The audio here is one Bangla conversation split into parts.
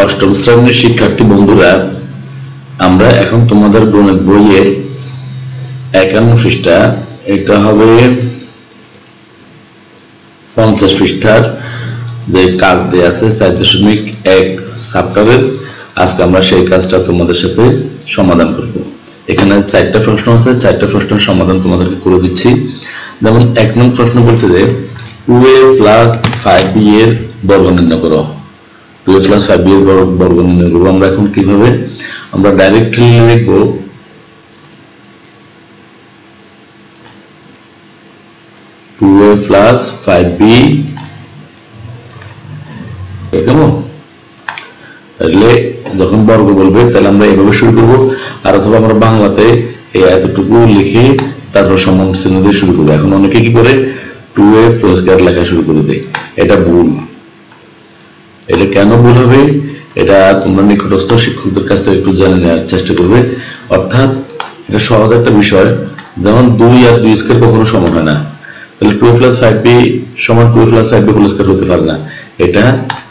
অষ্টম শ্রেণীর শিক্ষার্থী বন্ধুরা, আমরা এখন তোমাদের গণিত বইয়ের 51 পৃষ্ঠা, এটা হবে 50 পৃষ্ঠার যে কাজ দেয়া আছে 4.1 চ্যাপ্টারের। আজকে আমরা সেই কাজটা তোমাদের সাথে সমাধান করব। এখানে 4টা প্রশ্ন আছে, 4টা প্রশ্নের সমাধান তোমাদেরকে করে দিচ্ছি। যেমন 1 নং প্রশ্ন বলছে যে 2a + 5b এর বর্গ নির্ণয় করো। 2a + 5b এর বর্গ নির্ণয় করব। আমরা এখন কিভাবে, আমরা ডাইরেক্টলি লিখব 2a + 5b, কেমন? তাহলে যখন বর্গ বলবে তাহলে আমরা এভাবে শুরু করব, আর অথবা আমরা বাংলাতে এতটুকু লিখে তারপর সমান চিহ্ন দিয়ে শুরু করব। এখন অনেকে কি করে 2a² লেখা শুরু করে দেয়, এটা ভুল। এটা কেন ভুল হবে, এটা তোমরা নিকটস্থ শিক্ষকদের কাছ থেকে একটু জেনে নেওয়ার চেষ্টা করবে। অর্থাৎ এটা সহজ একটা বিষয়, যেমন 2 আর 2² কখনো সমান হয় না, তাহলে 2a + 5b সমান 2a + 5b² হতে পারে না। এটা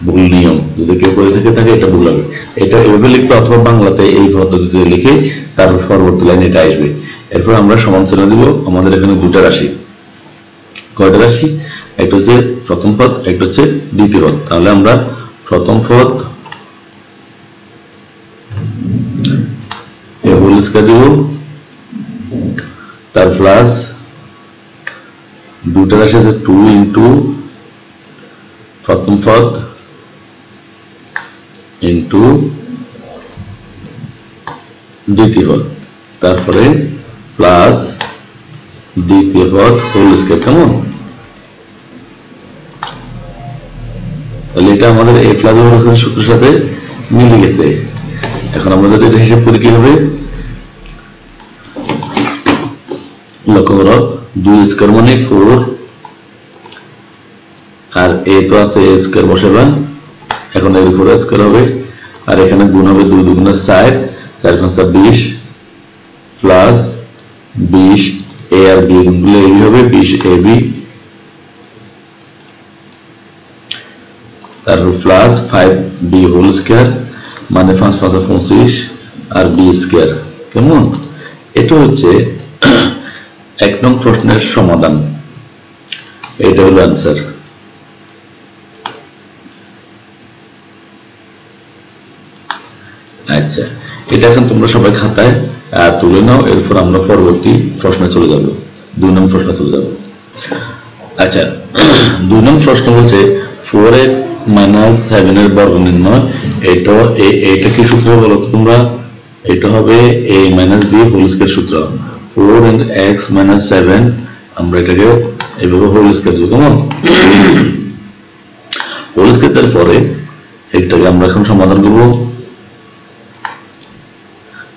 ভুল নিয়ম, যদি কেউ করে থাকে এটা ভুল হবে। এটা এভাবে লিখবে, অথবা বাংলাতে এই পদ্ধতিতে লিখে তারপর পরবর্তী লাইনে এটা আসবে। এরপর আমরা সমান চিহ্ন দিব। আমাদের এখানে দুটা রাশি, কয়টা রাশি? একটা হচ্ছে প্রথম পদ, একটা হচ্ছে দ্বিতীয় পদ। তাহলে আমরা প্রথম পদ হোল² দিব, তার প্লাস দুটা রাশি আছে 2 ইন্টু প্রথম পদ ইন্টু দ্বিতীয় পদ, তারপরে প্লাস দ্বিতীয় পদ হোল²। কেমন? তাহলে এটা আমাদের a + হোল² সূত্রের সাথে মিলে গেছে। এখন আমরা যদি এটা হিসাব করি কি হবে, লক্ষ্য করো 2² মানে 4, আর a তো আছে a² বসাবেন, এখন এর উপর a² হবে, আর এখানে গুণ হবে 2 × 4, 4 × 5 = 20 প্লাস 20 a আর b গুণ করলে ab হবে 20ab, তারপর প্লাস 5b হোল² মানে 5 × 5 = 25 আর b²। কেমন? এটা হচ্ছে 1 নং প্রশ্নের সমাধান, এটা হলো অ্যান্সার। আচ্ছা, এটা এখন তোমরা সবাই খাতায় তুলে নাও। এরপর আমরা পরবর্তী প্রশ্নে চলে যাব, 2 নং প্রশ্নে চলে যাব। আচ্ছা, 2 নং প্রশ্ন বলছে 4x - 7 এর বর্গ নির্ণয়। এটা কি সূত্র বলো তোমরা? এটা হবে a - b হোল² সূত্র। 4x - 7, আমরা এটাকে এইভাবে হোল² দিব। কেমন? হোল² দেওয়ার পরে এটাকে আমরা এখন সমাধান করব।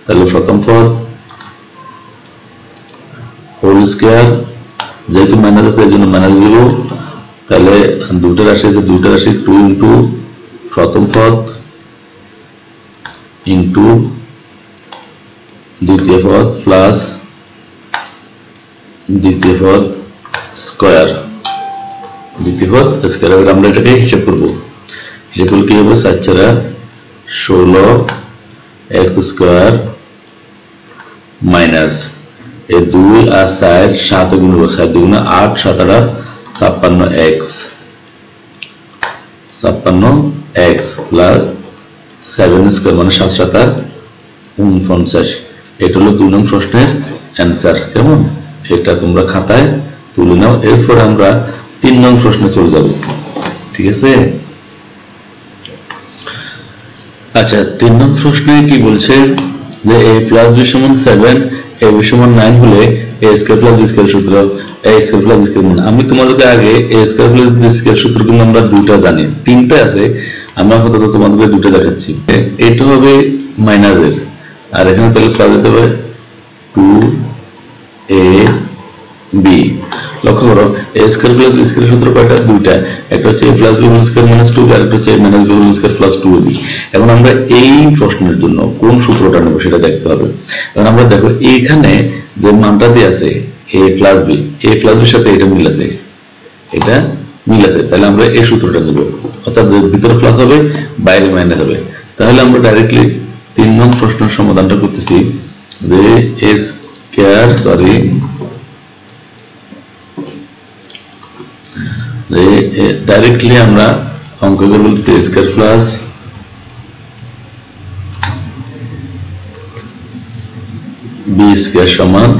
তাহলে প্রথম পদ হোল², যেহেতু মাইনাস আছে এই জন্য মাইনাস দিব। তাহলে দুটো রাশি আছে, দুটো রাশি 2 ইন্টু প্রথম পদ ইন্টু দ্বিতীয় পদ প্লাস দ্বিতীয় পদ স্কয়ার, দ্বিতীয় পদ স্কয়ার। এবার আমরা এটাকে হিসাব করব। হিসাব করলে কি হবে? 4 × 4 = 16x² মাইনাস এই 2 আর 4 7 গুণ 7 × 8 7 × 8 = 56x প্লাস 7² মানে 7 × 7 = 49। এটা হলো 2 নং প্রশ্নের অ্যান্সার। কেমন? এটা তোমরা খাতায় তুলে নাও। এরপর আমরা 3 নং প্রশ্নে চলে যাব। ঠিক আছে? আচ্ছা, 3 নং প্রশ্নে কি বলছে যে a + b = 7, ab = 9 হলে a² + b² সূত্র, a² + b² মানে আমি তোমাদেরকে আগে a² + b² সূত্র কিন্তু আমরা দুটো জানি, তিনটা আছে, আমরা আপাতত তোমাদেরকে দুটো দেখাচ্ছি। এটা হবে মাইনাসের, আর এখানে তাহলে প্লাস দিতে হবে 2ab। লক্ষ্য করো a² + b² সূত্র কয়টা? দুইটা। একটা হচ্ছে a + b² - 2b, আর একটা হচ্ছে a - b² + 2ab। এখন আমরা এই প্রশ্নের জন্য কোন সূত্রটা নেব সেটা দেখতে হবে। কারণ আমরা দেখো এইখানে যে মানটা দিয়ে আছে a + b, a + b এর সাথে এটা মিল আছে, এটা মিল আছে, তাহলে আমরা এই সূত্রটা নেব, অর্থাৎ যে ভিতরে প্লাস হবে বাইরে মাইনাস হবে। তাহলে আমরা ডাইরেক্টলি 3 নং প্রশ্নের সমাধানটা করতেছি যে a স্কয়ার ডাইরেক্টলি আমরা অঙ্ক করে বলতেছি a square plus b square সমান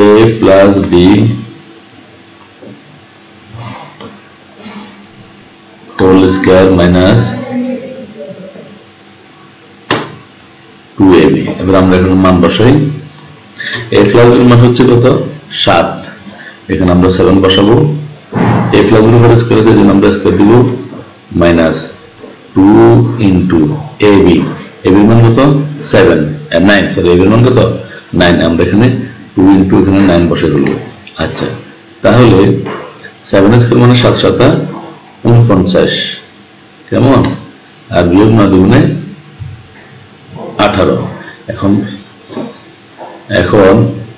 a plus b whole square minus 2ab। এবার আমরা এখানে মান বসাই। a প্লাস b মান হচ্ছে কত 7, এখানে আমরা 7 বসাবো। a plus b whole square এর জন্য আমরা স্কয়ার দিব মাইনাস 2 ইনটু ab, ab মান কত 7 9 সরি ab মান কত 9, আমরা এখানে 2 ইনটু এখানে 9 বসাই দেব। আচ্ছা, তাহলে 7 স্কয়ার মানে 7 7 49, কেমন, আর বিয়োগ 9 দুগুণে 18। এখন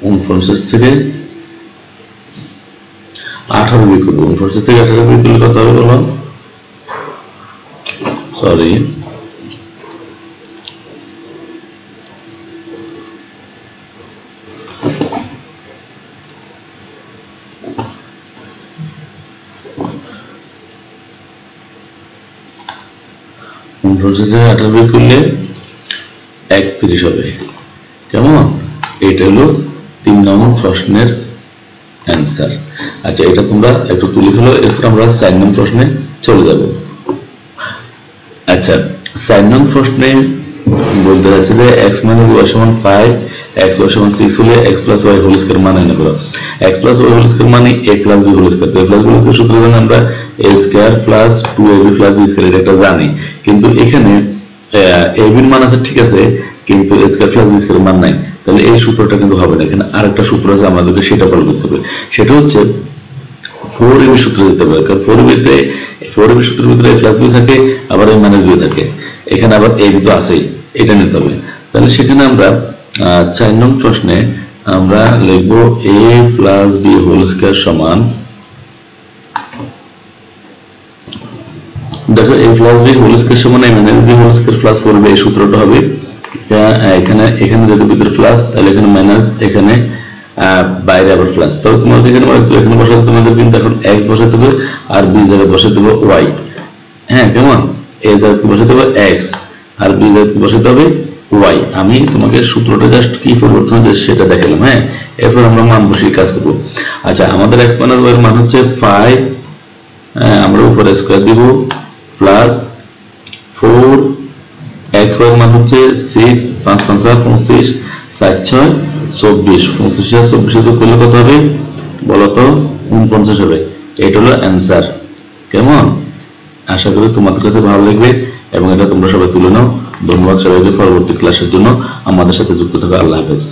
49 থেকে 18 বিয়োগ করব। 49 থেকে 18 বিয়োগ করলে কত হবে বলো, সরি 49 থেকে 18 বিয়োগ করলে 31 হবে, কেমন, এটা হলো 3 নং প্রশ্নের অ্যান্সার। আচ্ছা, এটা তোমরা একটু তুলে ফেলো, এরপর আমরা 4 নং প্রশ্নে চলে যাব। আচ্ছা, 4 নং প্রশ্নে বলতে যাচ্ছে যে x - y সমান 5, x y সমান 6 হলে x plus y whole square মান নির্ণয় করো। x plus y whole square মানে a plus b whole square. তো a plus b whole square সূত্র জানি আমরা a square plus 2ab plus b square, এটা জানি, কিন্তু এখানে ab এর মান আছে ঠিক আছে, কিন্তু a square plus b square মান নাই, তাহলে এই সূত্রটা কিন্তু হবে না। এখানে আরেকটা সূত্র আছে, আমাদেরকে সেটা ফলো করতে হবে, সেটা হচ্ছে 4ab সূত্র দিতে হবে। কারণ 4ab সূত্রের ভিতরে a প্লাস b থাকে, আবার a মাইনাস b থাকে, এখানে আবার ab তো আছেই, এটা নিতে হবে। তাহলে সেখানে আমরা 4 নং প্রশ্নে আমরা লিখব a plus b whole square সমান, দেখো a plus b whole square সমান a minus b whole square plus 4b, এই সূত্রটা হবে। এখানে যদি ভিতরে প্লাস, তাহলে এখানে মাইনাস, এখানে বাইরে আবার প্লাস। তো তোমাদের এখানে বসাতে তোমাদের কিন্তু এখন x বসাতে হবে, আর b জায়গায় বসাতে হবে y। হ্যাঁ, কেমন, a জায়গায় বসাতে হবে x, আর b জায়গায় বসাতে হবে y। আমি তোমাকে সূত্রটা জাস্ট কি পরিবর্তন হচ্ছে সেটা দেখালাম। হ্যাঁ, এরপর আমরা মান বসিয়ে কাজ করব। আচ্ছা, আমাদের x - y এর মান হচ্ছে 5, আমরা উপরে স্কয়ার দিব, প্লাস 4, x y এর মান হচ্ছে 6, 5 5 25, 7 6 24, 25 আর 24 যোগ করলে কত হবে বলো তো, 49 হবে। এটা হলো অ্যান্সার। কেমন, আশা করি তোমাদের কাছে ভালো লাগবে এবং এটা তোমরা সবাই তুলে নাও। ধন্যবাদ সবাইকে পরবর্তী ক্লাসের জন্য আমাদের সাথে যুক্ত থাকো। আল্লাহ হাফেজ।